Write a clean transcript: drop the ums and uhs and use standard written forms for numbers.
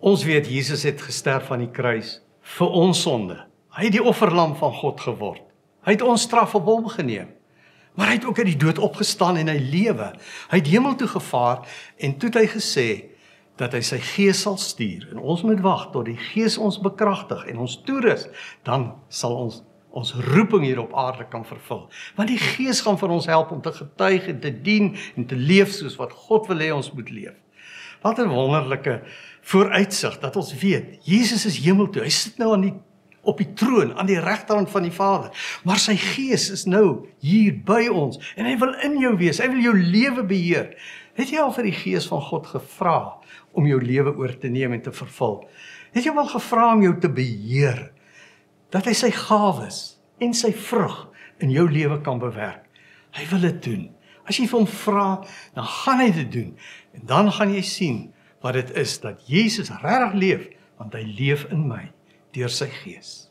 Ons weet Jesus het gesterf aan die kruis vir ons sonde. Hy het die offerlam van God geword. Hy het ons straf op hom geneem. Maar hy het ook uit die dood opgestaan en hy lewe. Hy het hemel toe gevaar en toe het hy gesê dat hy sy gees sal stuur. En ons moet wag tot die gees ons bekragtig en ons toerus, dan sal ons roeping hier op aarde kan vervul. Want die gees gaan vir ons help om te getuig en te dien en te leef soos wat God wil hê ons moet leef. Wat 'n wonderlike vooruitsig dat ons weet, Jesus is hemel toe. Hy sit nou op die troon, aan die regterhand van die Vader. Maar sy gees is nou hier by ons en hy wil in jou wees. Hy wil jou lewe beheer. Het jy al vir die gees van God gevra om jou lewe oor te neem en te vervul? Het jy al gevra om jou te beheer? Dat hy sy gawes en sy vrug in jou lewe kan bewerk. Hy wil dit doen. As jy vir hom vra, dan gaan hy dit doen. En dan gaan jy sien wat dit is dat Jesus regtig leef, want hy leef in my deur sy gees.